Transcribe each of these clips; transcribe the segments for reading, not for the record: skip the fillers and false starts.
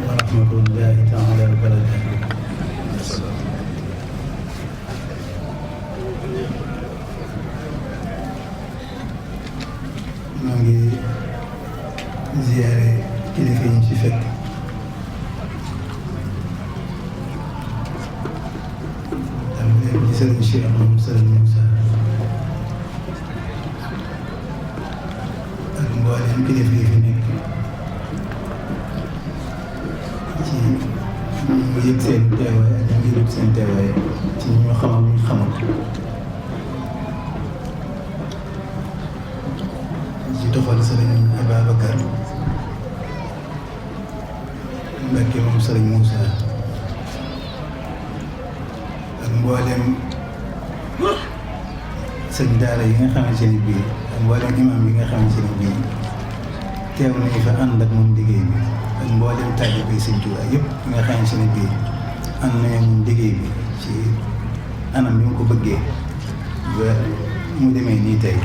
wa rahmatullahi taala wa barakatuh. maa ngi ziyaare kilifa yi ñu ci fekk am leen ci sëriñ Cheikh moom sëriñ Moussa ak mboolem kilifa yi fi nekk ci ñu yëg seen teewaay ak ñu yëg seen teewaay ci ñu xamal ñu xamal ci toxal sëriñ Ababacar Mbacke moom sëriñ Moussa ak mboolem sëñ daara yi nga xamante ni bii ak mboolem imam yi nga xamante ni bii teew nañu fa ànd ak moom liggéey bi ak mboolem taalibe bi sëñ Tuubaa yëpp yi nga xamante ni bii ànd nañu moom liggéey bi ci anam bi mu ko bëggee ba mu demee nii tey.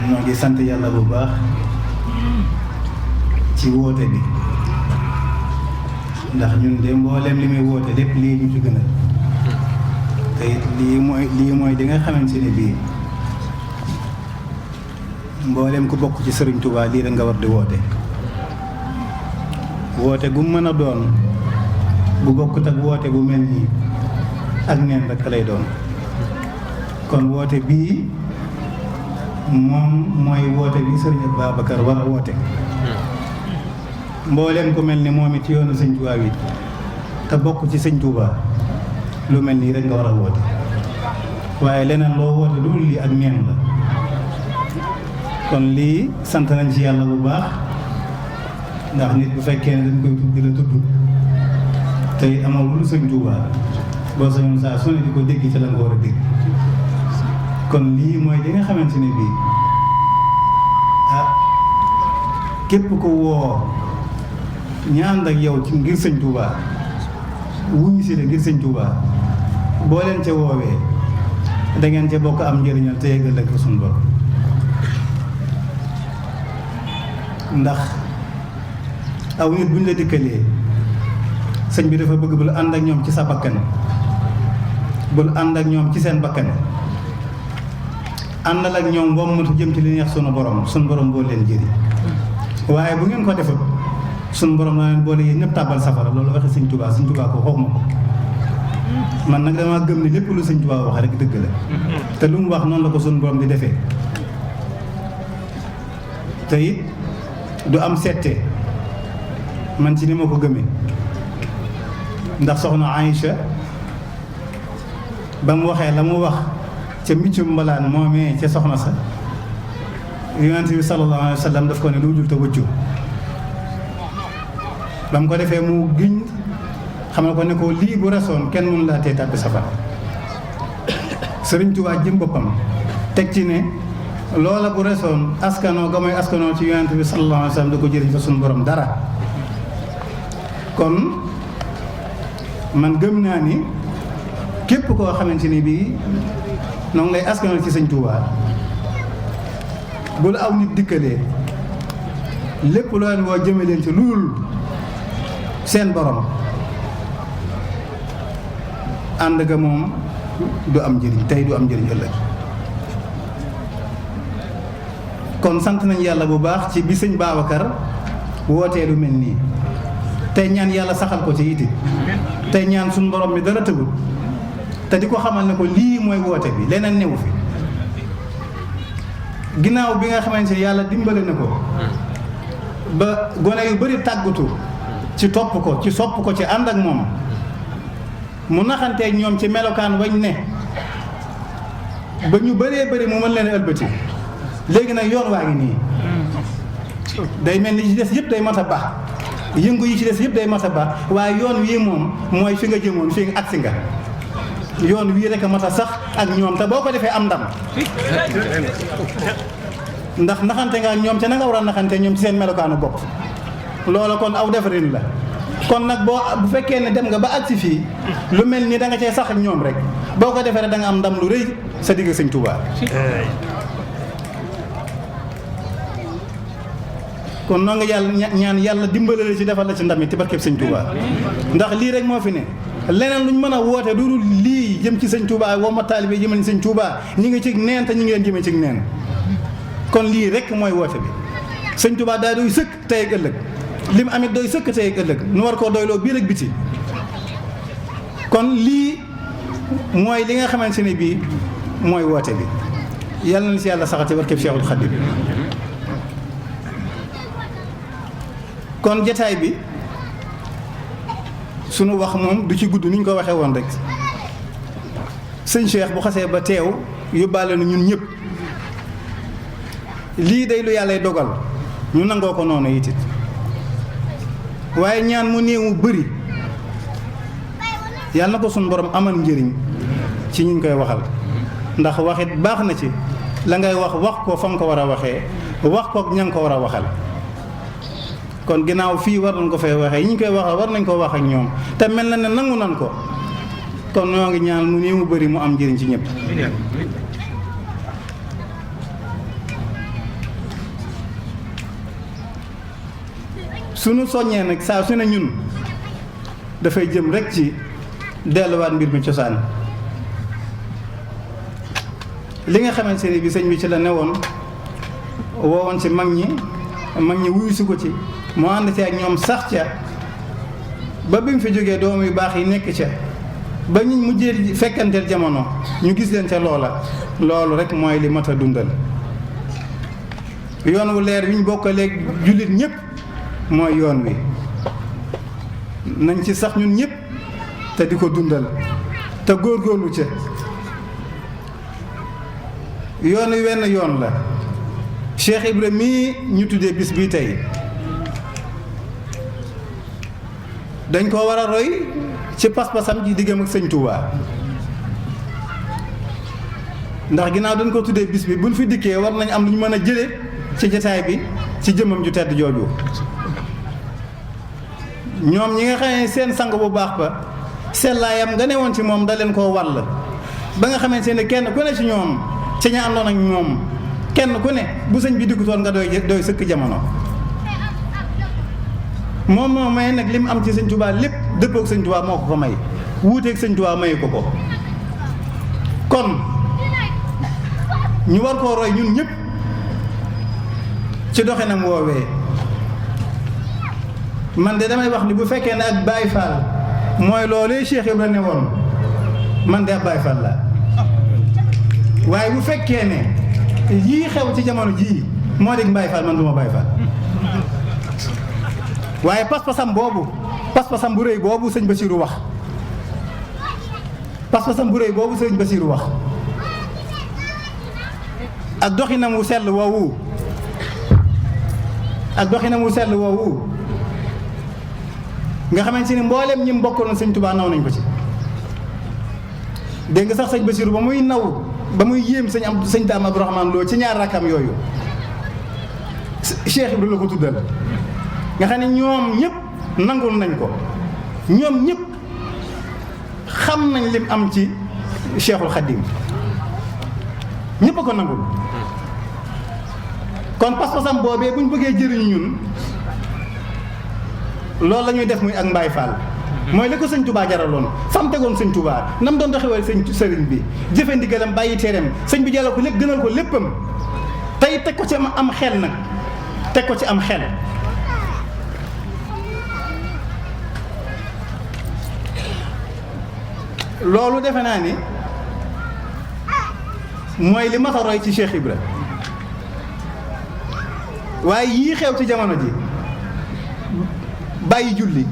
ñoo ngi sant yàlla bu baax ci woote bi ndax ñun de mboolem li muy woote lépp lii ñu ci gën a te it lii mooy di nga xamante ne bii mboolem ku bokk ci Sëriñ Tuubaa lii da nga war di woote woote gu mën a doon bu bokkut ak woote bu mel nii ak neen rek lay doon kon woote bii moom mooy woote bi sëriñ Babacar war a woote mbooleem ku mel ni moom it yoonu sëñ Tuubaa wi te bokk ci sëñ Tuubaa lu mel nii rek nga war a woote waaye leneen loo woote lu lii ak neen la kon lii sant nañ ci yàlla bu baax ndax nit bu fekkee ne dañ koy tudd di la tudd tey amal lu sëñ Tuubaa boo sañoon saa su ne di ko dégg ci la nga war a dégg kon lii mooy li nga xamante ne bii képp ko woo ñaan ak yow ci ngir sëñ Tuubaa wuñu si la ngir sëñ Tuubaa boo leen ca woowee da ngeen ca bokk am njëriñal te yëgal ak suñu borom ndax aw nit buñ la dikkalee sëñ bi dafa bëgg bul ànd ak ñoom ci sa bakkan bul ànd ak ñoom ci seen bakkan àndal ak ñoom wommatu jëm ci li neex sunu borom boo leen jëri waaye bu ngeen ko defut sunu borom na leen boole yéen ñëpp tàbbal safara loolu waxi sëñ Tuubaa ko xawma ko man nag damaa gëm ne lépp lu sëñ Tuubaa wax rek dëgg la te lu mu wax noonu la ko sunu borom di defee te it du am sette man ci ni ma ko gëmee ndax soxna Aïcha ba mu waxee la mu wax ca mbiccum mbalaan moomee ca soxna sa yonent bi sallallahu alayhi wa sallam daf ko ne lu jul te wëccu ba mu ko defee mu giñ xamal ko ne ko lii bu resoon kenn mënu laa tee tàbbi safara Sëriñ Tuubaa jëm boppam teg ci ne loola bu resoon askanoo ga mooy askanoo ci yonent bi sallallahu alayhi wa sallam da ko jëriñ fa suñu borom dara kon man gëm naa ni képp koo xamante ni bii noonu lay askanal ci sëñ Tuubaa bu la aw nit dikkalee lépp loo leen woo jëme leen ci luul seen borom ànd ga moom du am njëriñ tey du am njëriñ ëllëg kon sant nañ yàlla bu baax ci bi sëñ Babacar wootee lu mel nii tey ñaan yàlla saxal ko ci yiti tey ñaan suñu borom mi dara tëgul te di ko xamal ne ko lii mooy woote bi leneen newu fi ginnaaw bi nga xamante ne yàlla dimbale na ko ba gone yu bari tàggatu ci topp ko ci sopp ko ci ànd ak moom mu naxanteeg ñoom ci melokaan wañ ne ba ñu bëree bëri mu mën leen ëlbati léegi nag yoon waa ngi nii day mel ni ci des yëpp day mat a baax yëngu yi ci des yëpp day mat a baax waaye yoon wii moom mooy fi nga jëmoon fi nga agsi nga yoon wii rek a mat a sax ak ñoom te boo ko defee am ndam ndax naxante nga ak ñoom te na nga war a naxante ñoom ci seen melokaanu bopp loola kon aw defarin la kon nag bu fekkee ne dem nga ba agsi fii lu mel ni da nga cee sax ak ñoom rek boo ko defee rek da nga am ndam lu rëy sa digg sëñ Tuubaa kon noo nga yàlla ñaan yàlla dimbale la ci defal la ci ndam yi ci barkeb sëñ Touba ndax lii rek moo fi ne leneen luñ mën a woote lu dul lii jëm ci sëñ Touba woo ma taalibe jëmal sëñ Touba ñi ngi ci neen te ñi ngi leen jëmee ci neen kon lii rek mooy woote bi sëñ Touba daa doy sëkk tey ak ëllëg li mu amit doy sëkk tey ak ëllëg nu war koo doyloo biir ak biti kon lii mooy li nga xamante ne bii mooy woote bi yàlla na si yàlla saxati barkeb Cheikhul Khadim kon jataay bi sunu wax moom du ci gudd ni ñu ko waxee woon rek sëñ Cheikh bu xasee ba teew yóbbaale na ñun ñëpp lii day lu yàllay dogal ñu nangoo ko noonu it waaye ñaan mu néew mu bëri yàlla na ko sunu borom amal njëriñ ci ñi ñu koy waxal ndax waxit baax na ci la ngay wax ko fa nga ko war a waxee wax ko ña nga ko war a waxal kon ginnaaw fii war nañ ko fay waxee yi ñu koy waxal war nañ ko wax ak ñoom te mel na ne nangu nan ko kon ñoo ngi ñaan mu néew mu bëri mu am njëriñ ci ñëpp. sunu soññee nag saa su ne ñun dafay jëm rek ci delluwaat mbir mi cosaan li nga xamante ne bi sëñ bi ci la newoon woowoon ci mag ñi wuyu si ko ci mu ànd ci ak ñoom sax ca ba bi mu fi jógee doom yu baax yi nekk ca ba ñu mujjee fekkanteel jamono ñu gis leen ca loola loolu rek mooy li mat a dundal yoon wu leer wi ñu bokkaleeg jullit ñëpp mooy yoon wi nañ ci sax ñun ñëpp te di ko dundal te góorgóorlu ca yoon wi wenn yoon la Cheikh Ibra mii ñu tuddee bis bii tey dañ ko war a roy ci pas-pasam ji diggam ak sëñ Touba ndax ginnaaw dañ ko tuddee bis bi buñ fi dikkee war nañ am lu ñu mën a jëlee ci jataay bi ci jëmmam ju tedd jooju ñoom ñi nga xam ne seen sang bu baax ba sellaayam nga ne woon ci moom da leen koo wàll ba nga xamante ne kenn ku ne ci ñoom ci ña àndoon ak ñoom kenn ku ne bu sëñ bi duggutoon nga doy sëkk jamono moom moo may nag li mu am ci sëñ Touba lépp dëppook sëñ Touba moo ko ko may wuuteeg sëñ Touba mayu ko ko kon ñu war koo roy ñun ñëpp ci doxinam woowee man de damay wax ni bu fekkee ne ak Baye Fall mooy loolee Cheikh Ibra ne woon man de ab Baye Fall la waaye bu fekkee ne yii xew ci jamono jii moo dig Baye Fall man du ma Baye Fall waaye pas-pasam bu rëy boobu sëñ Bassirou wax pas-pasam bu rëy boobu sëñ Bassirou wax ak doxinam wu sell woowu nga xamante ni mboolem ñi mbokkoon sëñ Touba naw nañ ko ci dégg nga sax sëñ Bassirou ba muy yéem sëñ Daam Abdourahmane Lo ci ñaar rakkam yooyu Cheikh Ibra la ko tuddal nga xam ne ñoom ñëpp nangul nañ ko ñoom ñëpp xam nañ lim am ci Cheikhul Khadim ñëpp a ko nangul kon pas-pasam boobee bu ñu bëggee jëriñu ñun loolu la ñuy def muy ak Mbaye Fall mooy li ko sëñ Touba jaraloon fam tegoon sëñ Touba nam doon doxewal sëriñ bi jëfe ndigalam bàyyi teereem sëñ bi jàllal ko lépp gënal ko léppam tey teg ko ci am xel nag teg ko ci am xel loolu defe naa ni mooy li mat a roy ci Cheikh Ibra waaye yii xew ci jamono ji bàyyi julli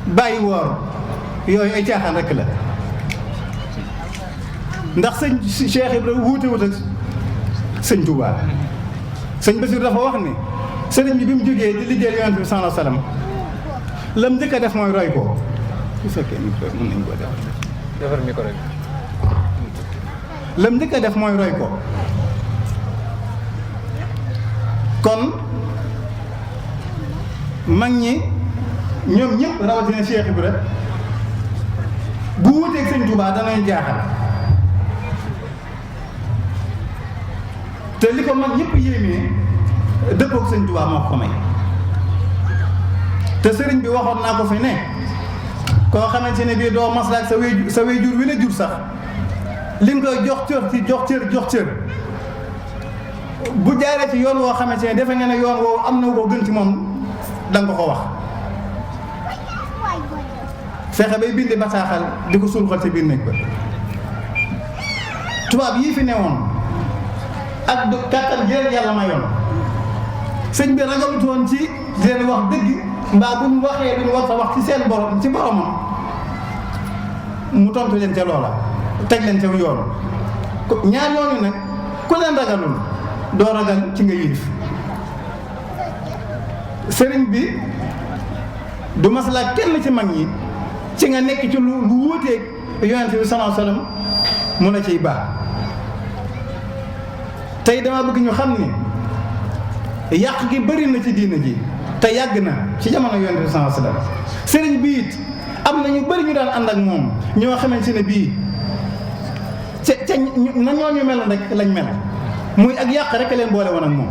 bàyyi woor yooyu ay caaxaan rekk la ndax sëñ Cheikh Ibra wuute ak sëñ Touba sëñ Bassirou dafa wax ni sëriñ bi mu jógee di liggéey Yonent bi sallallahu alayhi wasallam lam njëkk a def mooy roy ko bu fekkee micro mën nañ ko defar micro lam njëkk a def mooy roy ko kon mag ñi ñoom ñëpp rawatina Cheikh Ibra bu wuteeg sëñ Touba danañ jaaxal te li ko mag ñëpp yéemee dëppoog sëñ Touba moo ko may te sëriñ bi waxoon naa ko fi ne koo xamante ne bii doo maslaak sa wéyjur wi la jur sax li nga koy jox cër bu jaaree ci yoon woo xamante ne defe nga ne yoon woowu am na ko gën ci moom da nga ko wax fexe bay bindi bataaxal di ko sulxal ci biir néeg ba tubaab yii fi newoon ak kàttan jëleen yàlla mayoon sëñ bi ragalut woon ci leen wax dëgg mbaa bu mu waxee lu ñu war sa wax ci seen borom ci boromam mu tontu leen ca loola teg leen ca yoon ñaar ñooñu nag ku leen ragalul doo ragal ci nga yilif sëriñ bi du maslaa kenn ci mag ñi ci nga nekk ci lu wuuteeg yonent bi sallallahu alayhi wasallam mun a ciy baax tey dama bëgg ñu xam ni yàq gi bëri na ci diina ji te yàgg na ci jamono yonent bi sallallahu alayhi wasallam sëriñ bi it am na ñu bëri ñu daan ànd ak moom ñoo xamante ne bii ca na ñooñu mel rek lañ mel muy ak yàq rek leen boole woon ak moom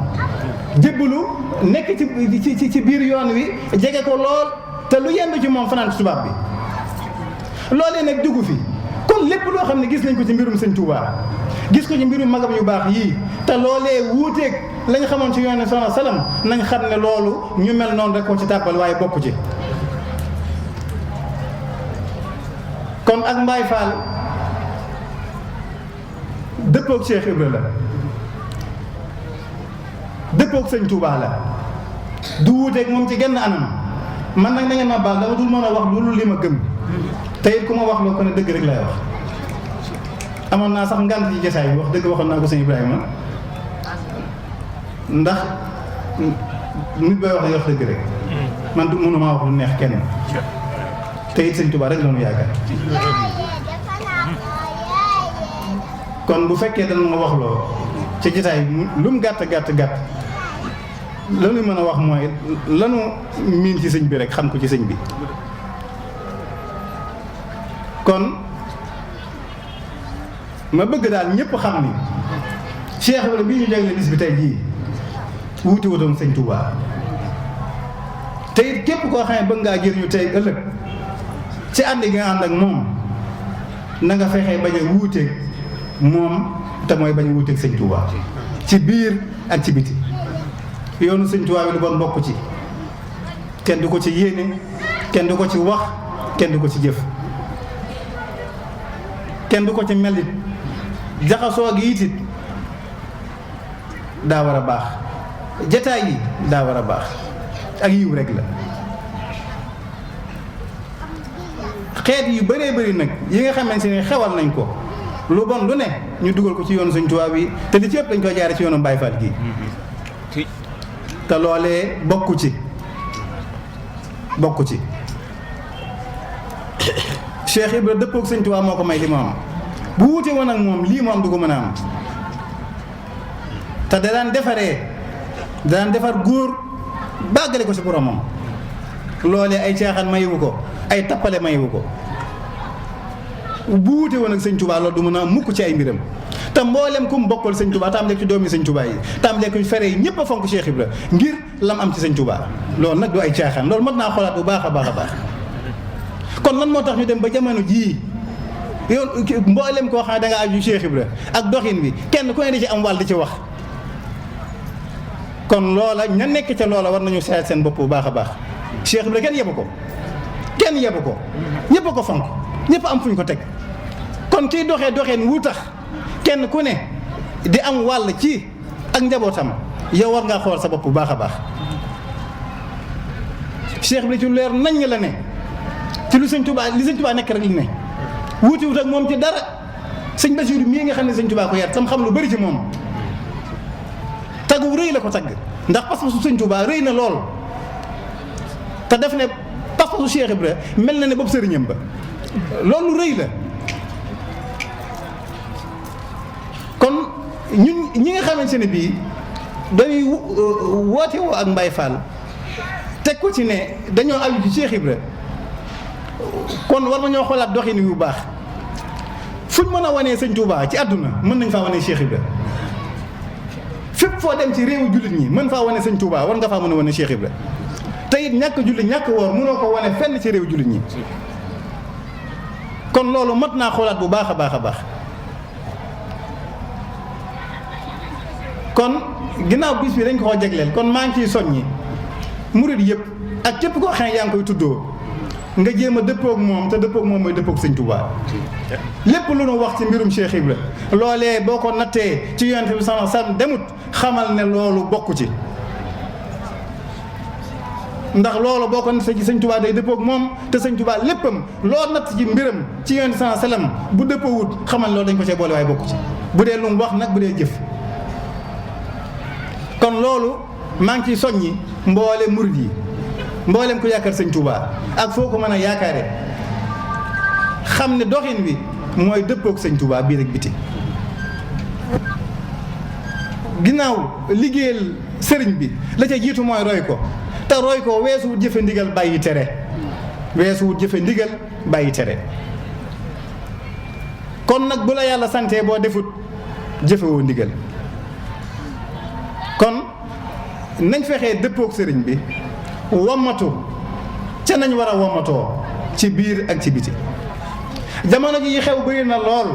jébbalu nekk ci biir yoon wi jege ko lool te lu yendu ci moom fanaan ci tubaab bi loolee nag dugg fi kon lépp loo xam ne gis nañ ko ci mbirum sëñ Tuubaa gis ko ci mbirum magam yu baax yii te loolee wuuteeg lañ xamoon ci yoon sallallahu alayhi wasallam nañ xam ne loolu ñu mel noonu rek ko ci tàbbal waaye bokku ci kon ak Mbaye Fall dëppoog Cheikh Ibra la dëppoog sëñ Touba la du wuuteeg moom ci genn anam man nag na ngeen ma baal dama dul mën a wax loolu li ma gëm te it ku ma wax loo ko ne dëgg rek lay wax amoon naa sax ngant ci jotaay bi wax dëgg waxoon naa ko sëñ Ibrahima ndax nit bay wax dëgg rek man du mënuma wax lu neex kenn te it sëñ Touba rek la ñu yaakaar kon bu fekkee dana ma wax loo ci jotaay lu mu gàtt lanu mën a wax mooy lanu miin ci sëñ bi rek xam ko ci sëñ bi kon ma bëgg daal ñëpp xam ni Cheikh Ibrahima bii ñu jagle bis bi tey jii wuti wutoon sëñ Touba te it képp koo xam ne bëgg ngaa jëriñu tey ëllëg ci ànd gi nga ànd ak moom na nga fexee bañ a wuuteeg moom te mooy bañ a wuuteeg sëñ Touba ci biir ak ci biti yoonu sëñ Touba bi lu bon bokk ci kenn du ko ci yéene kenn du ko ci wax kenn du ko ci jëf kenn du ko ci melit jaxasoo gi it daa war a baax jataay yi daa war a baax ak yiw rek la xeet yu bëree bëri nag yi nga xamante ne xewal nañ ko lu bon lu ne ñu dugal ko ci yoonu sëñ Touba bi te li ci ëpp dañ ko jaare ci yoonu Baye Fall gi te loolee bokku ci Cheikh Ibra dëppook sëñ Touba moo ko may li mu am bu wute woon ak moom lii mu am du ko mën a am te da daan defar góor bàggale ko ci boromam loolee ay caaxaan mayiwu ko ay tappale mayiwu ko bu wute woon ak sëñ Touba loolu du mën a am mukk ci ay mbiram te mboolem ku mu bokkal sëñ Touba tam lekk ci doomi sëñ Touba yi tam lekk ci fere yi ñëpp a fonk Cheikh Ibra ngir lam am ci sëñ Touba loolu nag du ay caaxaan loolu mën naa xoolaat bu baax a baax a baax kon lan moo tax ñu dem ba jamono jii yow mboolem koo xam ne da nga aju Cheikh Ibra ak doxin bi kenn ku ne di ci am wàll di ci wax kon loola ña nekk ca loola war nañu seet seen bopp bu baax a baax Cheikh Ibra kenn yebu ko ñëpp a ko fonk ñëpp am fuñ ko teg kon kiy doxee doxeen wu tax kenn ku ne di am wàll ci ak njabootam yow war ngaa xool sa bopp bu baax a baax Cheikh Ibra ci leer nañ la ne ci li sëñ Touba nekk rek li ne wuti wut ak moom ci dara sëñ Basiru mii nga xam ne sëñ Touba ko yar tam xam lu bari ci moom taggu rëy la ko tagg ndax pas-pasu sëñ Touba rëy na lool te def ne pas-pasu Cheikh Ibra mel na ne bopp sëriñam ba loolu rëy la kon ñun ñi nga xamante ne bii dañuy woote woo ak Mbaye Fall teg ko ci ne dañoo aju ci Cheikh Ibra kon war nañoo xoolaat doxin yu baax fuñ mën a wanee sëñ Touba ci àdduna mën nañ faa wanee Cheikh Ibra fépp foo dem ci réewu jullit ñi mën faa wane sëñ Touba war nga faa mën a wane Cheikh Ibra te it ñàkk julli ñàkk woor mënoo ko wane fenn ci réew jullit ñi kon loolu mat naa xoolaat bu baax a baax a baax kon ginnaaw bis bi dañ ko jagleel kon maa ngi ciy soññi murid yëpp ak képp koo xam ne yaa ngi koy tuddoo nga jéem a dëppoog moom te dëppoog moom mooy dëppoog sëñ Touba lépp lu nu wax ci mbirum Cheikh Ibra loolee boo ko nattee ci yonent bi sallallahu alayhi wasallam demut xamal ne loolu bokku ci ndax loolu boo ko nattee ci sëñ Touba day dëppoog moom te sëñ Touba léppam loo natt ci mbiram ci yonent bi sallallahu alayhi wasallam bu dëppoowut xamal loolu dañ ko see boole waaye bokku ci bu dee lu mu wax nag bu dee jëf kon loolu maa ngi ciy soññi mboole murid yi mboolem ko yaakaar sëñ Touba ak foo ko mën a yaakaare xam ne doxin wi mooy dëppook sëñ Touba bii rek biti ginnaaw liggéeyal sëriñ bi la ca jiitu mooy roy ko te roy ko weesuwut jëfe ndigal bàyyi tere weesuwut jëfe ndigal bàyyi tere kon nag bu la yàlla santee boo defut jëfewoo ndigal kon nañ fexee dëppook sëriñ bi wommatu ca nañ war a wommatoo ci biir ak ci biti jamono ji xew bëri na lool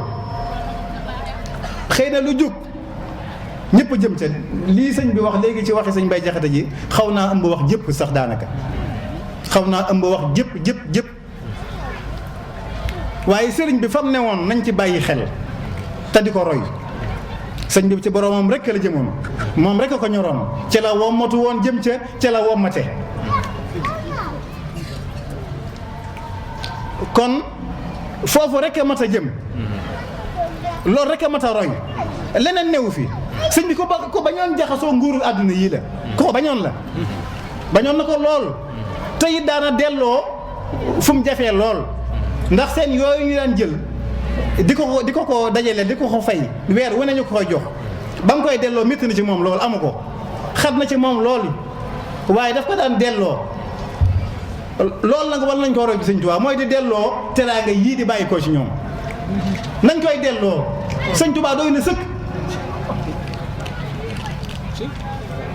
xëy na lu jóg ñëpp jëm ca lii sëñ bi wax léegi ci waxi sëñ Bay Jaxate ji xaw naa ëmb wax jëpp sax daanaka xaw naa ëmb wax jëpp waaye sëriñ bi fam ne woon nañ ci bàyyi xel te di ko roy sëñ bi ci boroomam rekk la jëmoon moom rekk ko ñoroon ci la wommatu woon jëm ca la wommate kon foofu rekk a mat a jëm loolu rekk a mat a roy leneen newu fi sëñ bi ko bañoon jaxasoo nguuru àdduna yii la ko bañoon na ko lool te it daana delloo fu mu jafee lool ndax seen yooyu ñu daan jël di ko dajale di ko fay weer wu ne ñu ko koy jox ba mu koy delloo métti na ci moom loolu amu ko xat na ci moom loolu waaye daf ko daan delloo loolu nag war nañ ko roy bi sëñ Tuubaa mooy di delloo teraanga yii di bàyyi ko ci ñoom nañ koy delloo sëñ Tuubaa doy na sëkk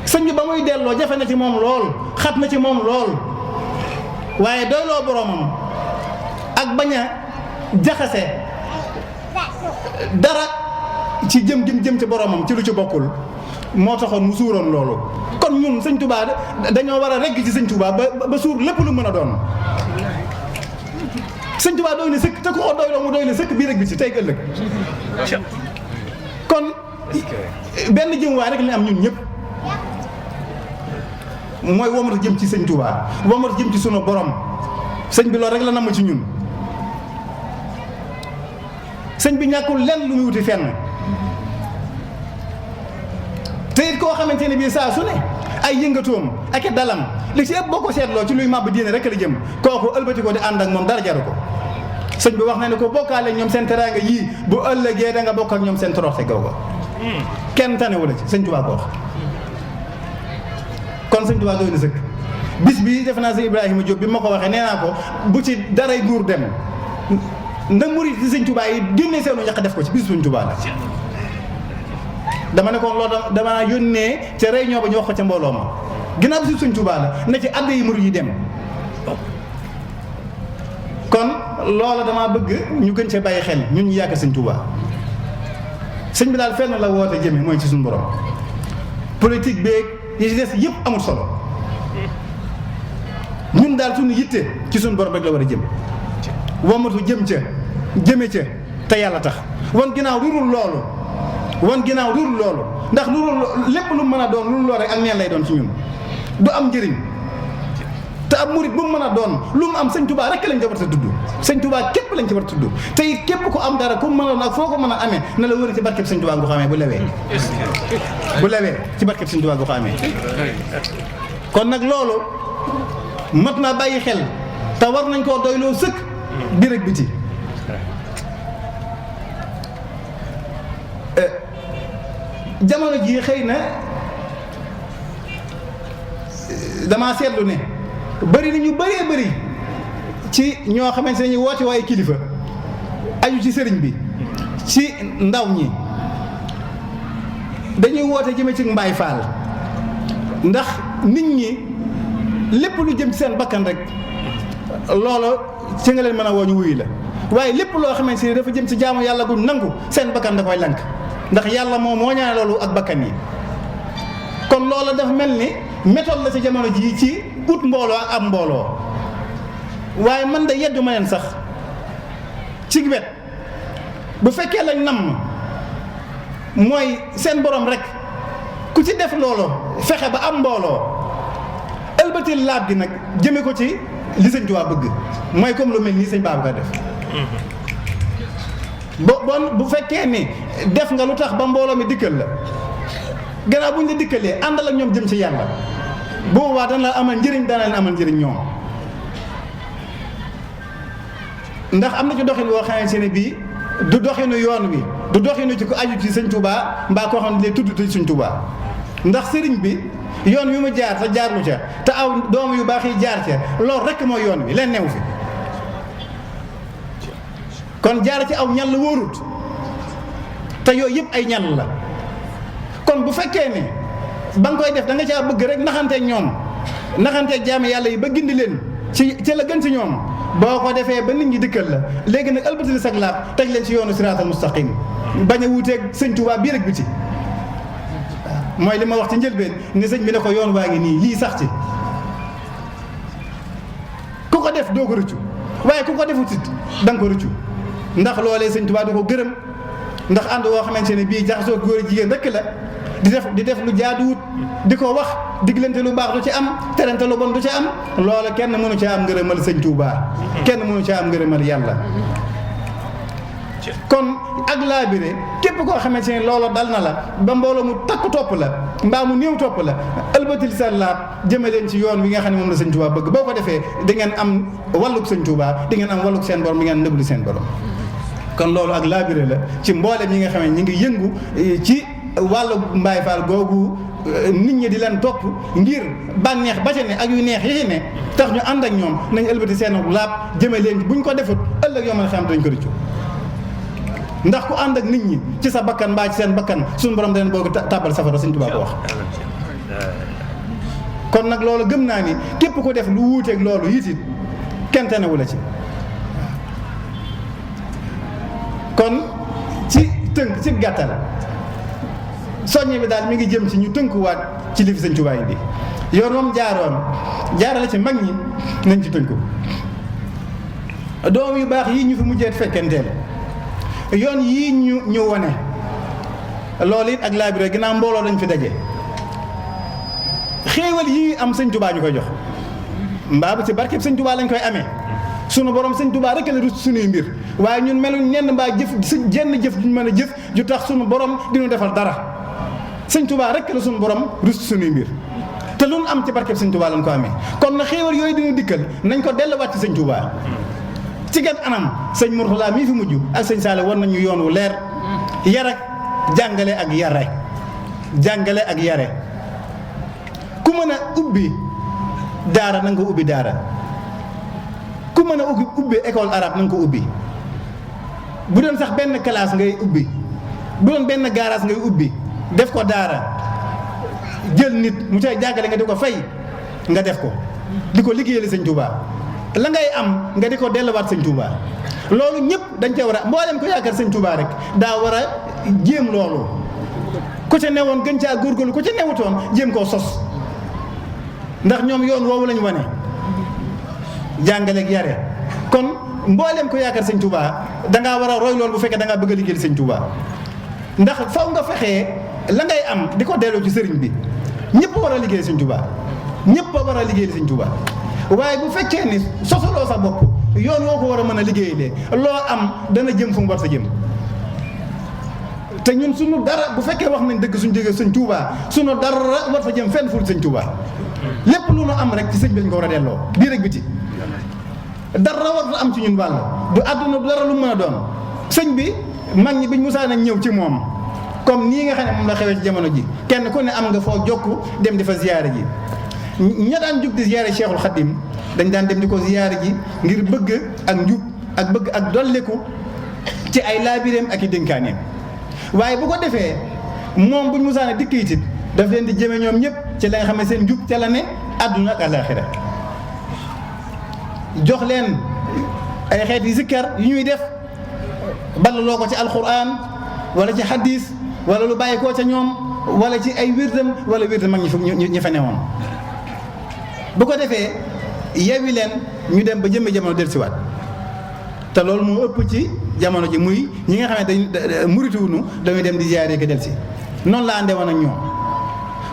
sëñ bi ba muy delloo jafe na ci moom lool xat na ci moom lool waaye doyloo boromam ak bañ a jaxase dara ci jëm ci boromam ci lu ci bokkul moo taxoon mu suuroon loolu kon ñun sëñ Touba dañoo war a regg ci sëñ Touba ba suur lépp lu mën a doon sëñ Touba doy na sëkk te ku ko doyloo mu doy na sëkk bii rek bi ci tey ëllëg kon benn jëm waay rek lañ am ñun ñëpp mooy womatu jëm ci sëñ Touba womatu jëm ci sunu borom sëñ bi loolu rek la namm ci ñun sëñ bi ñàkkul lenn lu muy wuti fenn te it koo xamante ne bii saa su ne ay yëngatoom ak i dalam li ci ëpp boo ko seetloo ci luy màbb diine rek la jëm kooku ëlbati ko di ànd ak moom dara jaru ko sëñ bi wax na ne ko bokkaale ñoom seen teraanga yii bu ëllëgee da nga bokk ak ñoom seen toroxte gaw ko kenn tanewu la ci sëñ Tuubaa ko wax kon sëñ Tuubaa doy na sëkk bis bii defe naa sëñ Ibrahima Diop bi ma ko waxee nee naa ko bu ci daray nguur dem nda murit ci sëñ Tuubaa yi génne seenu ñaq def ko ci bis sëñ Tuubaa la dama ne ko loolu dama yónnee ca réunion ba ñu wax ko ca mbooloo ma ginnaaw bi si sëñ Tuubaa la na ci àdd yi murit yi dem kon loola dama bëgg ñu gën cee bàyyi xel ñun ñu yaakaar sëñ Tuubaa sëñ bi daal fenn la woote jëme mooy ci suñu borom politique beeg yi ci des yëpp amul solo ñun daal suñu yitte ci suñu borom rek la war a jëm womatu jëm ca jëme ca te yàlla tax wan ginnaaw rurul loolu ndax lépp lu mën a doon lurul loolu rek ak neen lay doon ci ñun du am njëriñ te ab murit bu mu mën a doon lu mu am sëñ Tuubaa rek lañ ci war a tudd sëñ Tuubaa képp lañ ci war a tudd te it képp ko am dara ku mu mën a doon ak foo ko mën a amee na la wëri ci barkeb sëñ Tuubaa nga ko amee bu lewee ci barkeb sëñ Tuubaa nga ko amee kon nag loolu mat naa bàyyi xel te war nañ koo doyloo sëkk biir ak biti jamono jii xëy na damaa seetlu ne bëri na ñu bëree ci ñoo xamante ne ñu woote waaye kilifa aju ci sëriñ bi ci ndaw ñi dañuy woote jëme ci Mbaay Faal ndax nit ñi lépp lu jëm ci seen bakkan rek loolu ci nga leen mën a woo ñu wuyu la waaye lépp loo xamante ni dafa jëm ci jaamu yàlla gu nangu seen bakkan da koy lank ndax yàlla moom moo ñaane loolu ak bakkan yi kon loolu dafa mel ni méthode la ci jamono jii ci ut mbooloo ak am mbooloo waaye man de yeddu ma leen sax ci wet bu fekkee lañ namm mooy seen borom rek ku ci def loolu fexe ba am mbooloo ëlbatil laab gi nag jëme ko ci li sëñ Tuubaa bëgg mooy comme lu mel nii sëñ Babacar def bon bu fekkee ni def nga lu tax ba mbooloo mi dikkal la gannaaw bu ñu la dikkalee àndal ak ñoom jëm ci yàlla bu boobaa dana la amal njëriñ dana leen amal njëriñ ñoom ndax am na ci doxin woo xamante ne bii du doxinu yoon wi du doxinu ci ko aju ci sëñ Touba mbaa koo xam ne lay tudd ci sëñ Touba ndax sëriñ bi yoon wi mu jaar te jaarlu ca te aw doom yu baax yi jaar ca loolu rek mooy yoon wi leen new fi kon jaar ci aw ñal la wóorut te yooyu yëpp ay ñal la kon bu fekkee ne ba nga koy def da nga caa bëgg rek naxanteeg ñoom naxanteeg jaami yàlla yi ba gindi leen ci la gën ci ñoom boo ko defee ba nit ñi dikkal la léegi nag ëlbatali sag laab teg leen ci yoonu siraatal mustaqim bañ a wuuteeg sëñ Tuubaa bii rek biti mooy li ma wax ci njëlbeen ne sëñ bi ne ko yoon waa ngi nii lii sax ci ku ko def doo ko rëccu waaye ku ko defut it da nga ko rëccu ndax loolee sëñ Tuubaa du ko gërëm ndax ànd woo xamante ne bii jaxasoo góor a jigéen rek la di def lu jaaduwut di ko wax diglante lu baax du ci am terante lu bon du ci am loola kenn mënu caa am ngërëmal sëñ Tuubaa kenn mënu caa am ngërëmal yàlla kon ak laabire képp koo xamante ne loola dal na la ba mbooloo mu takk topp la mbaa mu néew topp la ëlbatil sa laab jëme leen ci yoon wi nga xam ne moom la sëñ Tuubaa bëgg boo ko defee da ngeen am wàllug sëñ Tuubaa di ngeen am wàllug seen borom di ngeen nëblu seen borom kon loolu ak laabire la ci mboolem ñi nga xam ne ñi ngi yëngu ci wàllu Mbaye Fall googu nit ñi di leen topp ngir bànneex ba ca ne ak yu neex yi ne tax ñu ànd ak ñoom nañ ëlbati seen laab jëme leen buñ ko defut ëllëg yomal xam dañ ko rëccu ndax ku ànd ak nit ñi ci sa bakkan mbaa ci seen bakkan suñu borom da leen boog tàbbal safara Sëñ Tuubaa ko wax kon nag loolu gëm naa ni képp ko def lu wuuteeg loolu yitit kenn tenewu la ci kon ci tënk ci gàttal soññe bi daal mi ngi jëm ci ñu tënkuwaat ci li fi Sëñ Tuubaa indi yoon moom jaarale ci mag ñi nañ ci tënku doom yu baax yii ñu fi mujjee fekkenteel yoon yii ñu wone loolu it ak laabire ginnaaw mbooloo dañ fi daje xéewal yii am Sëñ Tuubaa ñu koy jox mbaa bu ci barkeb Sëñ Tuubaa lañ koy amee sunu borom Sëñ Tuubaa rek la rus sunuy mbir waaye ñun meluñ ñenn mbaa jëf jenn jëf duñ mën a jëf ju tax sunu borom di ñu defal dara Sëñ Tuubaa rek la sunu borom rus sunuy mbir te lu nu am ci barkeb Sëñ Tuubaa lañ ko amee kon na xéewal yooyu diñu dikkal nañ ko delluwaat ci Sëñ Tuubaa ci gan anam sëñ Mourtala mii fi mujj ak sëñ Saale war nañu yoon wu leer yar ak jàngale ak yare ku mën a ubbi daara na nga ko ubbi daara ku mën a ubbi école arabe na nga ko ubbi bu doon sax benn classe ngay ubbi bu doon benn garage ngay ubbi def ko daara jël nit mu cay jàngale nga di ko fay nga def ko di ko liggéeyal Sëñ Tuubaa la ngay am nga di ko delluwaat Sëñ Tuubaa loolu ñëpp dañ ca war a mboolem ko yaakaar Sëñ Tuubaa rek daa war a jéem loolu ku ca newoon gën caa góorgóorlu ku ca newutoon jéem koo sos ndax ñoom yoon woowu lañu wane jàngaleeg yare kon mboolem ko yaakaar Sëñ Tuubaa dangaa war a roy loolu bu fekkee dangaa bëgg a liggéeyal Sëñ Tuubaa ndax faw nga fexee la ngay am di ko delloo ci sëriñ bi ñëpp war a liggéeyal Sëñ Tuubaa ñëpp a war a liggéeyal Sëñ Tuubaa waaye bu fekkee ni sosaloo sa bopp yoon woo ko war a mën a liggéeyalee loo am dana jëm fu mu war sa jëm te ñun suñu dara bu fekkee wax nañ dëgg suñu jógee Sëñ Tuubaa suñu dara war sa jëm fenn ful Sëñ Tuubaa lépp lu nu am rek ci sëñ bi lañ ko war a delloo bii rek biti dara war am ci ñun wàll du àdduna du dara lu mën a doon sëñ bi mag ñi biñ musaa nañ ñëw ci moom comme nii nga xam ne moom la xewee ci jamono ji kenn ku ne am nga foo jokku dem di fa ziyaare ji ña daan jug di ziyaare Cheikhul Khadim dañ daan dem di ko ziyaare ji ngir bëgg ak njub ak bëgg ak dolleku ci ay laabireem ak i dénkaaneem waaye bu ko defee moom buñ musaane dikk it daf leen di jëme ñoom ñëpp ci la nga xam ne seen njub ca la ne àdduna ak àllaaxira jox leen ay xeeti zikkar yu ñuy def ballaloo ko ci alquran wala ci hadis wala lu bàyyi koo ca ñoom wala ci ay wirdam wala wirdam mag ñi fa newoon bu ko defee yewi leen ñu dem ba jëmmi jamono dellusiwaat te loolu moo ëpp ci jamono ji muy ñi nga xam ne dañ murituwunu dañuy dem di ziyaare ko dellusi noonu la àndee woon ak ñoom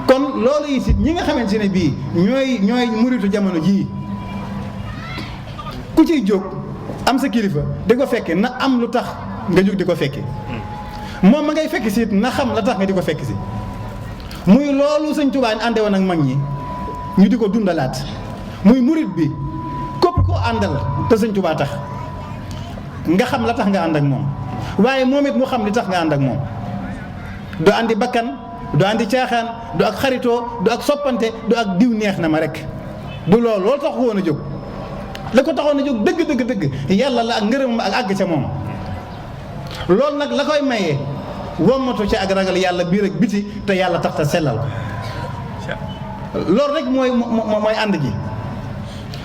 kon loolu it ñi nga xamante ne bii ñooy muritu jamono jii ku ciy jóg am sa kilifa di ko fekke na am lu tax nga jóg di ko fekke moom ma ngay fekk si it na xam la tax nga di ko fekk si muy loolu Sëñ Tuubaa àndee woon ak mag ñi ñu di ko dundalaat muy murit bi képp koo àndal te Sëñ Tuubaa tax nga xam la tax nga ànd ak moom waaye moom it mu xam li tax nga ànd ak moom du àndi bakkan du àndi caaxaan du ak xaritoo du ak soppante du ak diw neex na ma rek du loolu tax woon a jóg la ko taxoon a jóg dëgg yàlla la ak ngërëm ak àgg ca moom loolu nag la koy mayee wommatu ci ak ragal yàlla biir ak biti te yàlla tax te sellal ko loolu rek mooy ànd gi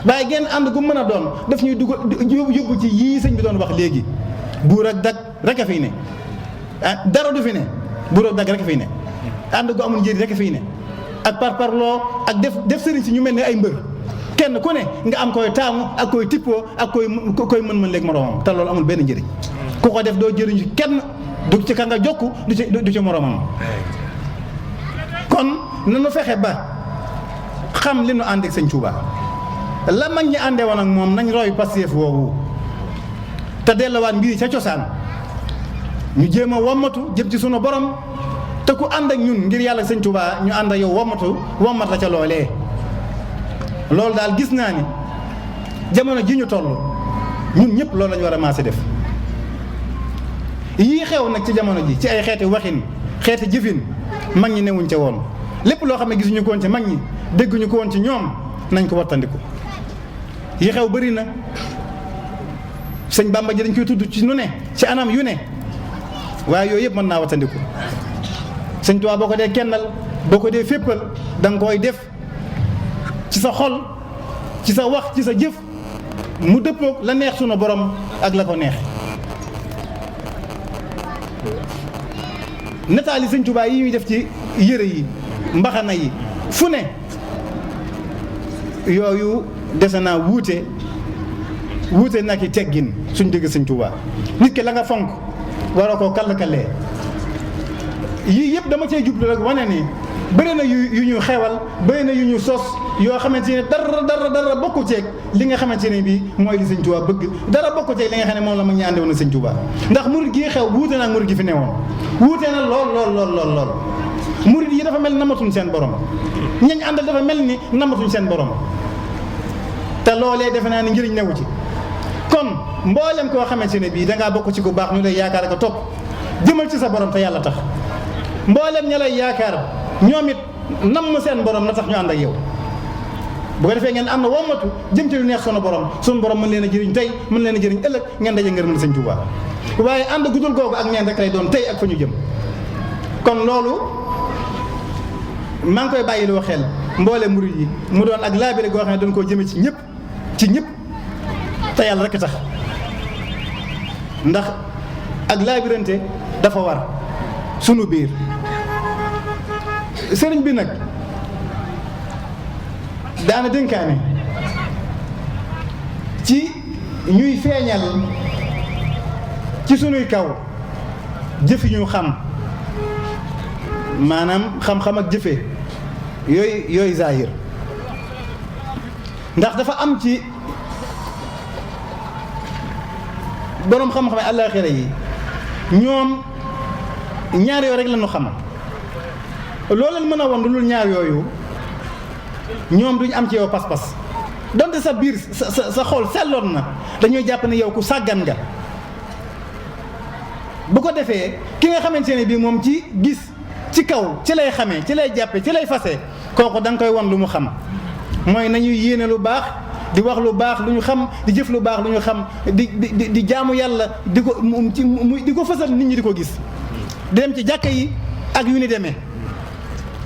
waaye genn ànd gu mën a doon daf ñuy yóbbu ci yii sëñ bi doon wax léegi buur ak dag rek a fiy ne dara du fi ne buur ak dag rek a fiy ne ànd gu amul njëriñ rek a fiy ne ak parparloo ak def sëriñ si ñu mel ne ay mbër kenn ku ne nga am koy taamu ak koy tippoo ak koy mën léegi moroomam te loolu amul benn njëriñ ku ko def doo jëriñu kenn du ci ka nga jokku du ci moroomam kon nanu fexe ba xam li nu ànd ak Sëñ Tuubaa la mag ñi àndee woon ak moom nañ roy Pastef woowu te delluwaat mbiri ca cosaan ñu jéem a wommatu jëm ci sunu borom te ku ànd ak ñun ngir yàlla Sëñ Tuubaa ñu ànd ak yow wommat la ca loolee loolu daal gis naa ni jamono ji ñu toll ñun ñëpp loolu lañu war a maase def yii xew nag ci jamono ji ci ay xeeti waxin xeeti jëfin mag ñi newuñ ca woon lépp loo xam ne gisuñu ko woon ci mag ñi dégguñu ko woon ci ñoom nañ ko wattandiku yi xew bëri na sëñ Bàmba ji dañ koy tudd ci nu ne ci anam yu ne waaye yooyu yëpp mën naa wattandiku Sëñ Tuubaa boo ko dee kennal boo ko dee féppal da nga koy def ci sa xol ci sa wax ci sa jëf mu dëppoog la neex sunu borom ak la ko neex nataali Sëñ Tuubaa yi ñuy def ci yére yi mbaxana yi fu ne yooyu dese naa wuute nag yi teggin suñ dégg Sëñ Tuubaa nit ki la nga fonk waroo koo kall-kallee yii yëpp dama cee jublu rek wane ni bëri na yu ñu xewal bëri na yu ñu sos yoo xamante ne dara bokku ceeg li nga xamante ne bii mooy li Sëñ Tuubaa bëgg dara bokku ceeg li nga xam ne moom la mag ñi ànde woon Sëñ Tuubaa ndax murid gii xew wuute na ak murid gi fi newoon wuute na lool murid yi dafa mel ni namatuñ seen borom ñañ àndal dafa mel ni namatuñ seen borom te loolee defe naa ni njëriñ newu ci kon mboolem koo xamante ne bii dangaa bokk ci ku baax ñu lay yaakaar ak a topp jëmal ci sa borom te yàlla tax mboolem ña lay yaakaar ñoom it namm seen borom na tax ñu ànd ak yow bu ko defee ngeen am na wommatu jëm ci lu neex sunu borom mën leen a jëriñ tey mën leen a jëriñ ëllëg ngeen daje ngërëm Sëñ Tuubaa waaye ànd gudul googu ak neen rek lay doon tey ak fa ñu jëm kon loolu maa ngi koy bàyyiloo xel mboole murid yi mu doon ak laabire goo xam ne dañ koo jëme ci ñëpp te yàlla rek tax ndax ak laabirante dafa war sunu biir sëriñ bi nag daana dénkaane ci ñuy feeñal ci sunuy kaw jëf ñu xam maanaam xam-xam ak jëfe yooyu zahir ndax dafa am ci boroom xam-xam àllaaxira yi ñoom ñaar yooyu rek la ñu xam loolu leen mën a won lu ñaar yooyu ñoom duñ am ci yow pas-pas donte sa biir sa xol selloon na dañuy jàpp ne yow ku sàggan nga bu ko defee ki nga xamante ne bii moom ci gis ci kaw ci lay xamee ci lay jàppe ci lay fase kooku da nga koy won lu mu xam mooy nañuy yéene lu baax di wax lu baax lu ñu xam di jëf lu baax lu ñu xam di jaamu yàlla di ko fësal nit ñi di ko gis di dem ci jàkka yi ak yu ni demee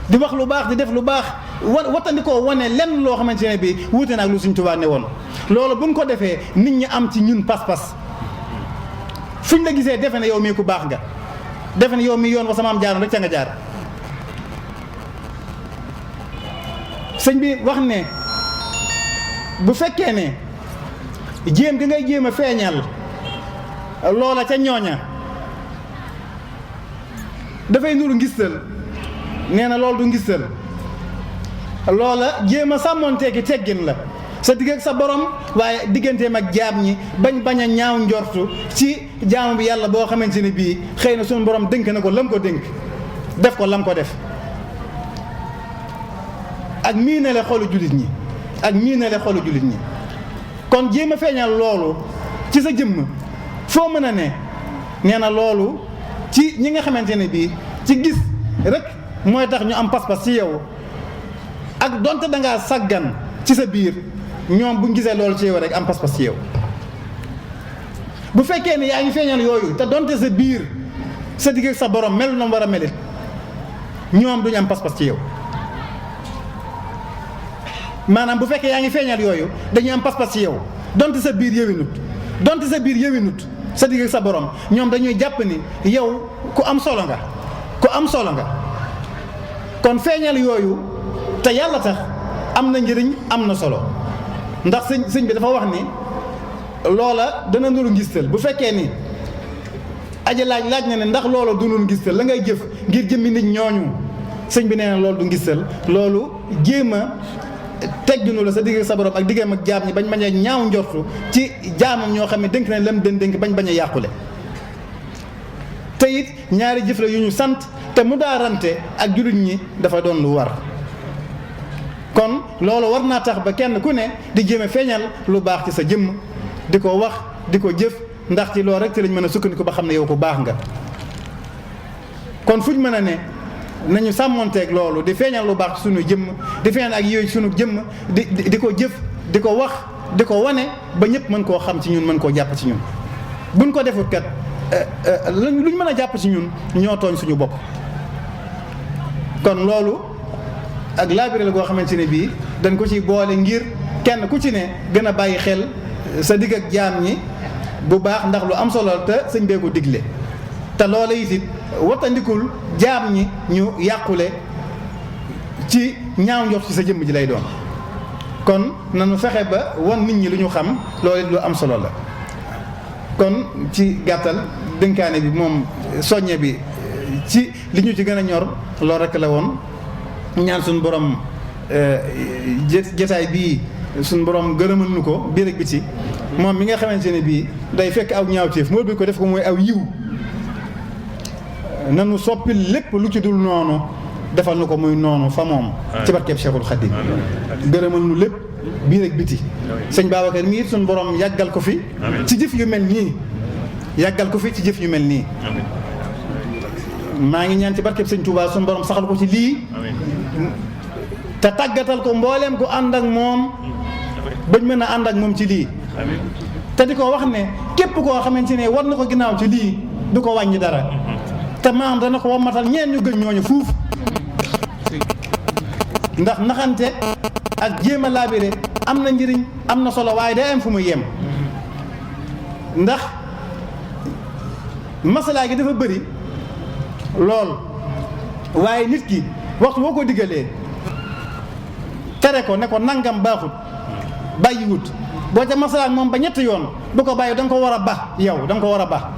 di wax lu baax di def lu baax watandikoo wane lenn loo xamante ne bi wuute na ak lu Sëñ Tuubaa ne woon loolu buñ ko defee nit ñi am ci ñun pas-pas fuñ la gisee defe ne yow mii ku baax nga defe ne yow mii yoon wa sama am jaaroon rek ca nga jaar sëñ bi wax ne bu fekkee ne jéem gi ngay jéem a feeñal loola ca ñooña dafay nuru ngistal nee na loolu du ngistal loola jéem a sàmmoonteeki teggin la sa digg ak sa borom waaye digganteem ak jaam ñi bañ a ñaaw njortu ci jaamu bi yàlla boo xamante ne bii xëy na suñu borom dénk na ko lam ko dénk def ko lam ko def ak miinale xolu jullit ñi kon jéem a feeñal loolu ci sa jëmm foo mën a ne nee na loolu ci ñi nga xamante ne bii ci gis rek mooy tax ñu am pas-pas ci yow ak donte dangaa sàggan ci sa biir ñoom buñ gisee loolu ci yow rek am pas-pas ci yow bu fekkee ne yaa ngi feeñal yooyu te donte sa biir sa digg ak sa borom mel na war a melit ñoom duñu am pas-pas ci yow maanaam bu fekkee yaa ngi feeñal yooyu dañuy am pas-pas ci yow donte sa biir yëwinut sa digg ak sa borom ñoom dañuy jàpp ni yow ku am solo nga kon feeñal yooyu te yàlla tax am na njëriñ am na solo ndax sëñ bi dafa wax ni loola dana nuru ngistal bu fekkee ni aji laaj na ne ndax loola du nuru ngistal la ngay jëf ngir jëmmi nit ñooñu sëñ bi nee na loolu du ngistal loolu jéem a tegginu la sa digg sa borom ak diggam ak jaam ñi bañ bañ a ñaaw njortu ci jaamam ñoo xam ne dénk nañ lam dénk bañ bañ a yàqule te it ñaari jëf la yu ñu sant te mu daarante ak jullit ñi dafa doon lu war kon loolu war naa tax ba kenn ku ne di jéem a feeñal lu baax ci sa jëmm di ko wax di ko jëf ndax ci loolu rek ci lañ mën a sukkandiku ba xam ne yow ku baax nga kon fuñ mën a ne nañu sàmmonteeg loolu di feeñal lu baax ci sunu jëmm di feeñal ak yooyu sunu jëmm di ko jëf di ko wax di ko wane ba ñëpp mën koo xam ci ñun mën koo jàpp ci ñun buñ ko defut kat luñ mën a jàpp ci ñun ñoo tooñ suñu bopp kon loolu ak laabire la goo xamante ne bii dañ ko ci boole ngir kenn ku ci ne gën a bàyyi xel sa digg ak jaam ñi bu baax ndax lu am solo te sëñ bee ko digle te loola it wattandikul jaam ñi ñu yàqule ci ñaaw njort ci sa jëmm ji lay doon kon nanu fexe ba wan nit ñi lu ñu xam loolu it lu am solo la kon ci gàttal dénkaane bi moom soññe bi ci li ñu ci gën a ñor loolu rek la woon ñaan suñu borom jotaay bii suñu borom gërëmal nu ko biir ak biti moom mi nga xamante ne bii day fekk aw ñaawteef moo bi ko def ko mooy aw yiw nanu soppi lépp lu ci dul noonu defal nu ko muy noonu fa moom ci barkeeb Cheikhul Khadim gërëmal nu lépp biir ak biti sëñ Babacar mi it suñu borom yàggal ko fi ci jëf yu mel nii maa ngi ñaan ci barkeeb sëñ Touba suñu borom saxal ko ci lii te tàggatal ko mbooleem ko ànd ak moom bañ mën a ànd ak moom ci lii te di ko wax ne képp koo xamante ne war na ko ginnaaw ci lii du ko wàññi dara te maam dana ko wammatal ñeen ñu gën ñooñu fuuf ndax naxante ak jéem a laabire am na njëriñ am na solo waaye day am fu muy yem ndax masalaa gi dafa bëri lool waaye nit ki waxtu boo ko diggalee tere ko ne ko nangam baaxut bàyyiwut boo ca masalaa moom ba ñetti yoon bu ko bàyyi da nga ko war a ba yow da nga ko war a ba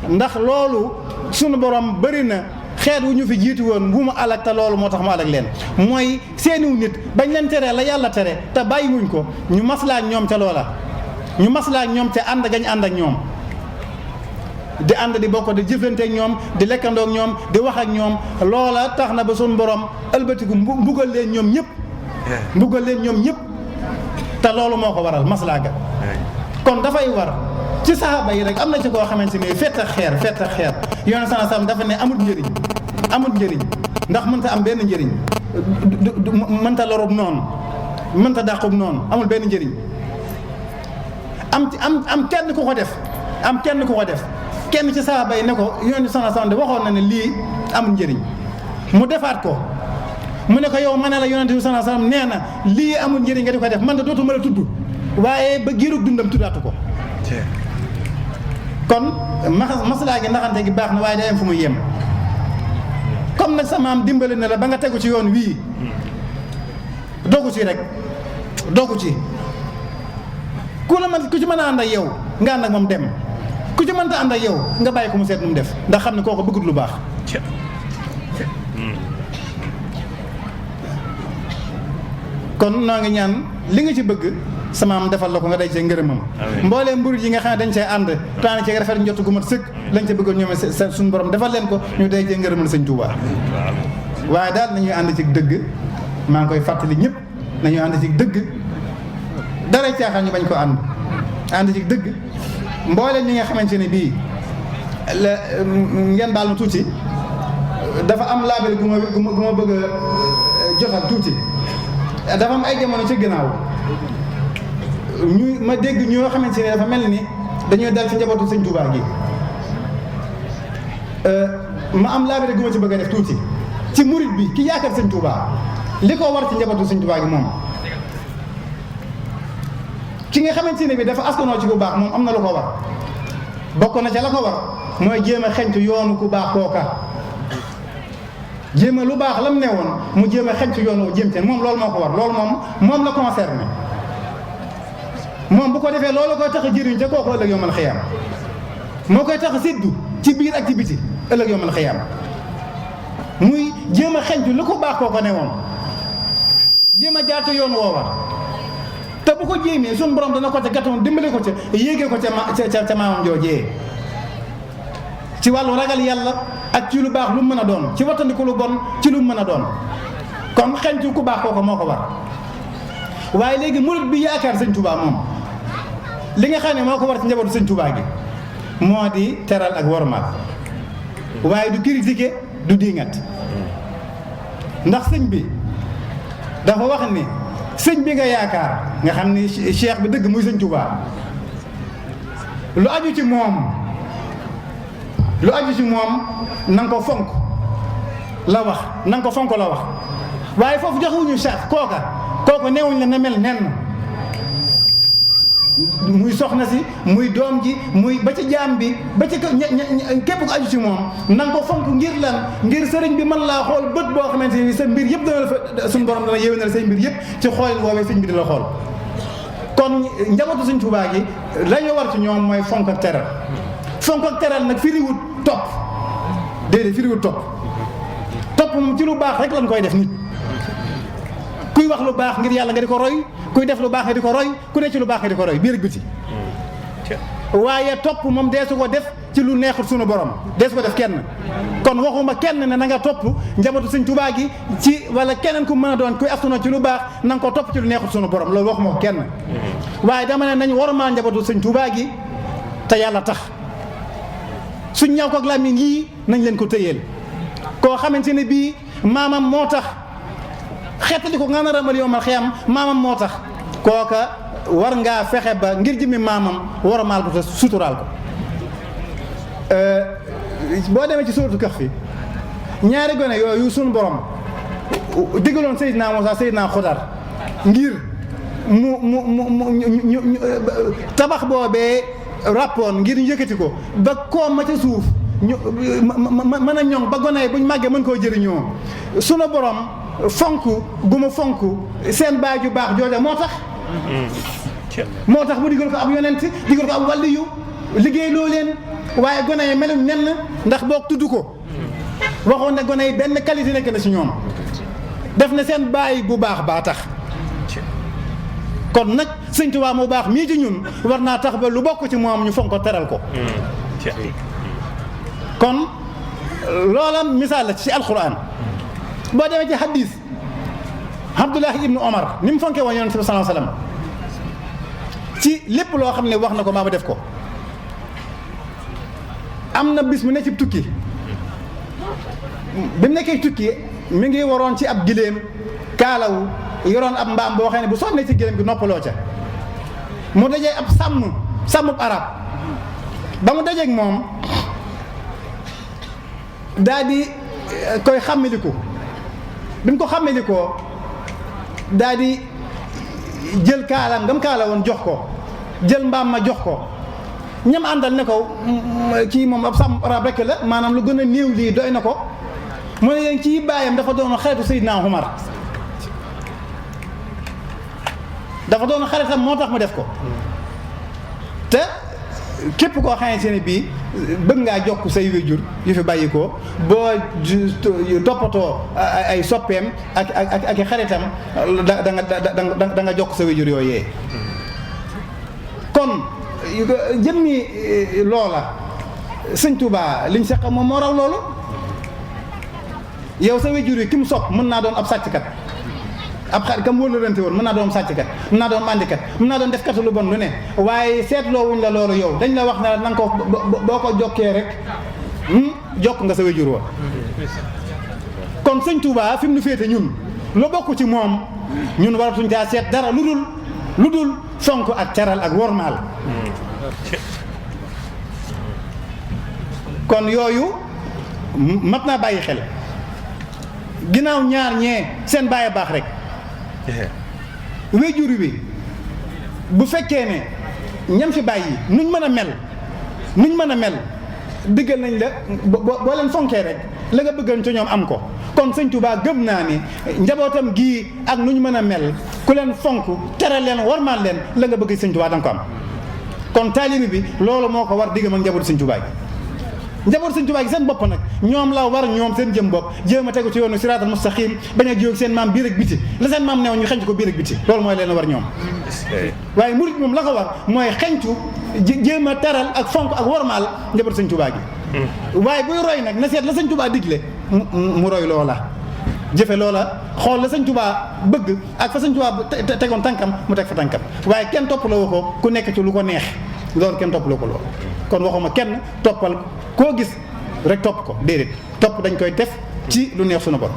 ndax loolu sunu borom bëri na xeet wu ñu fi jiitu woon bu mu alag te loolu moo tax mu alag leen mooy seeniw nit bañ leen tere la yàlla tere te bàyyiwuñ ko ñu maslaa ak ñoom ca loola ñu maslaa ak ñoom ca ànd gañ ànd ak ñoom di ànd di bokk di jëflante ak ñoom di lekkandoo ak ñoom di wax ak ñoom loola tax na ba sunu borom ëlbatiku mbugal leen ñoom ñëpp te loolu moo ko waral maslaa ga kon dafay war ci saxaaba yi rek am na ci koo xamante ni fett ak xeer yoon sana sam dafa ne amul njëriñ ndax mënta am benn njëriñ mënta lorub noonu mënta dàqub noonu amul benn njëriñ am kenn ku ko def kenn ci saxaaba yi ne ko yoon sana sam de waxoon na ne lii amul njëriñ mu defaat ko mu ne ko yow ma ne la yonente bi sallallahu alayhi wasallam nee na lii amul njëriñ nga di ko def man de dootuma la tudd waaye ba giirug dundam tuddaatu ko kon maslaa gi naxante gi baax na waaye day am fu mu yem comme nag sa maam dimbali na la ba nga tegu ci yoon wii dogu ci rek dogu ci ku ci mën a ànd ak yow nga ànd ak moom dem ku ci mënta ànd ak yow nga bàyyi ko mu seet nu mu def ndax xam ne kooku bëggut lu baax kon noo ngi ñaan li nga ci bëgg sama am defal la ko nga day cee ngërëmam mbooleem mburit yi nga xam ne dañ cee ànd taani cee rafet njott gu mat sëkk lañ ca bëggoon ñoom suñu borom defal leen ko ñu day cee ngërëmal sëñ Tuubaa waaye daal nañuy ànd ci dëgg maa ngi koy fàttali ñëpp nañuy ànd ci dëgg dara caaxaan ñu bañ ko ànd ci dëgg mbooleem ñi nga xamante ne bii la ngeen baal ma tuuti dafa am laabel gu ma bëgg a jotal tuuti dafa am ay jamono ci ginnaaw ma dégg ñoo xamante ne dafa mel ni dañoo dal ci njabootu sëñ Tuubaa gi ma am laabere gu ma ci bëgg a def tuuti ci murit bi ki yaakaar sëñ Tuubaa li ko war ci njabootu sëñ Tuubaa gi moom ki nga xamante ne bi dafa askanoo ci ku baax moom am na lu ko war bokk na ca la ko war mooy jéem a xeñtu yoonu ku baax kooka jéem a lu baax lam ne woon mu jéem a xeñtu yoonu jéem te moom loolu moo ko war loolu moom la concerné moom bu ko defee loolu koy tax a jëriñ ca kooku ëllëg yawmal xiyaam moo koy tax a séddu ci biir ak ci biti ëllëg yawmal xiyaam muy jéem a xeñtu lu ko baax kooko ne woon jéem a jaar ca yoon woowa te bu ko jéemee suñu borom dana ko ca gàttoon dimbali ko ca yéegee ko ca maamam joojee ci wàllu ragal yàlla ak ci lu baax lu mën a doon ci wattandiku lu bon ci lu mën a doon kon xeñtu ku baax kooko moo ko war waaye léegi murit bi yaakaar sëñ Tuubaa moom li nga xam ne moo ko war ci njabootu sëñ Tuubaa gi moo di teral ak wormaal waaye du critiquer du diingat ndax sëñ bi dafa wax ni sëñ bi nga yaakaar nga xam ni cheikh bi dëgg muy sëñ Tuubaa lu aju ci moom na nga ko fonk la wax na nga ko fonk la wax waaye foofu joxuñu cheikh kooku neewuñ la na mel nenn muy soxna si muy doom ji muy ba ci jaam bi ba ci képp ko aju ci moom na nga ko fonk ngir lan ngir sëriñ bi mën laa xool bët boo xamante ni sa mbir yëpp dana la fa suñu borom dana yéwénal say mbir yëpp ci xoolin woowee sëñ bi di la xool kon njabootu sëñ Tuubaa gi la ñu war ci ñoom mooy fonk ak teral nag firiwut topp déedéet firiwut topp moom ci lu baax rek lañ koy def nit kuy wax lu baax ngir yàlla nga di ko roy kuy def lu baax nga di ko roy ku ne ci lu baax nga di ko roy biir ak biti waaye topp moom deesu ko def ci lu neexul sunu borom deesu ko def kenn kon waxuma kenn ne na nga topp njabootu sëñ Tuubaa gi ci wala keneen ku mën a doon kuy askanoo ci lu baax na nga ko topp ci lu neexul sunu borom loolu waxuma ko kenn waaye dama ne nañ waruma njabootu sëñ Tuubaa gi te yàlla tax suñ ñaw ko ak làmmiñ yii nañ leen ko tëyeel koo xamante ne bii maamam moo tax xeetali ko nga na ramal yowmal xiyam maamam moo tax kooka war ngaa fexe ba ngir jëmmi maamam waramaal ko te suturaal ko boo demee ci suuratu Kahf ñaari gone yooyu suñu borom digaloon Seydina Muusaa Seydina Xudar ngir mu tabax boobee ràppoon ngir ñu yëkkati ko ba koom ma ca suuf ñu mën a ñoŋ ba gone yi buñ màggee mën koo jëriñoo sunu borom fonk gu ma fonk seen baay ju baax jooja moo tax mu digal ko ab yonent digal ko ab wàlliyu liggéey loo leen waaye gone yi meluñ nenn ndax boog tudd ko waxoon ne gone yi benn qualité nekk na ci ñoom def na seen baay bu baax baa tax kon nag sëñ Tuubaa mu baax mii ci ñun war naa tax ba lu bokk ci moom ñu fonk ko teral ko kon loola misaal la ci alquran boo demee ci hadis Abdullahi ibnu Omar ni mu fonkee woon yonent bi sallallahu alayhi wasallam ci lépp loo xam ne wax na ko maa ma def ko am na bis mu ne ci tukki bi mu nekkee tukki mi ngi waroon ci ab giléem kaalawu yoroon ab mbaam boo xam ne bu sonnee ci giléem gi noppaloo ca mu dajee ab sàmmub arab ba mu dajeeg moom daa di koy xàmmiliku bi mu ko xàmmee ni ko daal di jël kaalaam ngam kaala woon jox ko jël mbaam ma jox ko ñam àndal ne ko kii moom ab sàmm arab rek la maanaam lu gën a néew lii doy na ko mu ne leen kii baayam dafa doon xaritu Seydina Umar dafa doon xaritam moo tax mu def ko te képp koo xamante ne bii bëgg ngaa jokk say wéjur yu fi bàyyi ko boo toppatoo ay soppeem ak i xaritam da nga jokk sa wéjur yooyee kon jëmmi loola sëñ Touba liñ seq moom moo raw loolu yow sa wéjur yi ki mu sopp mën naa doon ab sàcckat ab xarit kam wóolurante woon mën naa doon sàcckat mën naa doon mandikat mën naa doon def katu lu bon lu ne waaye seetloo wuñ la loolu yow dañ la wax ne na nga ko boo ko jokkee rek jokk nga sa wéjur wa kon sëñ Touba fi mu nu féete ñun lu bokk ci moom ñun waratuñ caa seet dara lu dul fonk ak caral ak wormaal kon yooyu mat naa bàyyi xel ginnaaw ñaar ñee seen bàyyi baax rek wéjur bi bu fekkee ne ñam fi bàyyi nuñ mën a mel diggal nañ la boo leen fonkee rek la nga bëggoon ci ñoom am ko kon sëñ Touba gëm naa ni njabootam gii ak nuñ mën a mel ku leen fonk tere leen warmaal leen la nga bëgg sëñ Touba da nga ko am kon taalibi bi loolu moo ko war diggam ak njabootu sëñ Touba gi njaboot sëñ Touba gi seen bopp nag ñoom la war ñoom seen jëm bopp jéem a tegu ci yoonu siraatal mustaqim bañ a jóg seen maam biir ak biti la seen maam neew ñu xenc ko biir ak biti loolu mooy leen war ñoom waaye murit moom la ko war mooy xencu jéem a teral ak fonk ak wormaal njaboot sëñ Touba gi waaye buy roy nag na seet la sëñ Touba digle mu roy loola jëfe loola xool la sëñ Touba bëgg ak fa sëñ Touba tegoon tànkam mu teg fa tànkam waaye kenn topp la ko ku nekk ci lu ko neex loolu kenn topp la ko loolu kon waxuma kenn toppal koo gis rek topp ko déedéet topp dañ koy def ci lu neex sunu borom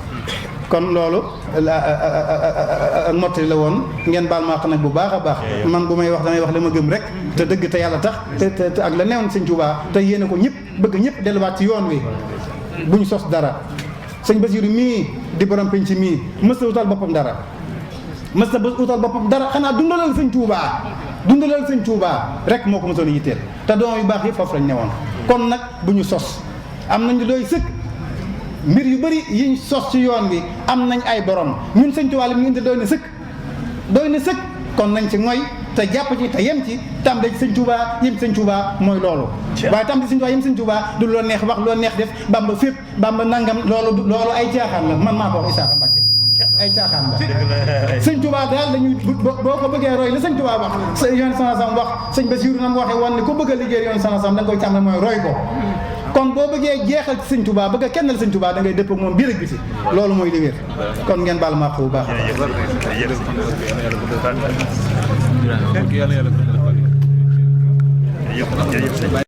kon loolu ak mottali la woon ngeen baal ma wax nag bu baax a baax man bu may wax damay wax la ma gëm rek te dëgg te yàlla tax te ak la newoon sëñ Touba te yéene ko ñëpp bëgg ñëpp delluwaat ci yoon wi bu ñu sos dara sëñ Basiru mii di borom penc mii mës a utal boppam dara xanaa dundalal sëñ Touba rek moo ko mësoon a yitteel te doom yu baax yëpp foofu lañ newoon kon nag bu ñu sos am nañu doy sëkk mbir yu bëri yiñ sos ci yoon wi am nañ ay borom ñun sëñ Touba li mu indi doy na sëkk kon nañ ci ngoy te jàpp ci te yem ci tàmbale ci sëñ Touba yem ci sëñ Touba mooy loolu waaye tàmbale ci sëñ Touba yem ci sëñ Touba du loo neex wax loo neex def Bamba fépp Bamba nangam loolu ay caaxaan la man maa ko wax Isaaxa Mbacke ay caaxaan la sëñ Touba daal dañuy boo ko bëggee roy la sëñ Touba wax yoon sanasam wax sëñ Basiru na mu waxee woon ne ko bëgg a liggéey yoon sanasam da nga koy càmm mooy roy ko kon boo bëggee jeexal ci sëñ Touba bëgg a kennal sëñ Touba da ngay dëpp ak moom biir ak biti loolu mooy li wér kon ngeen baal ma bu baax a baax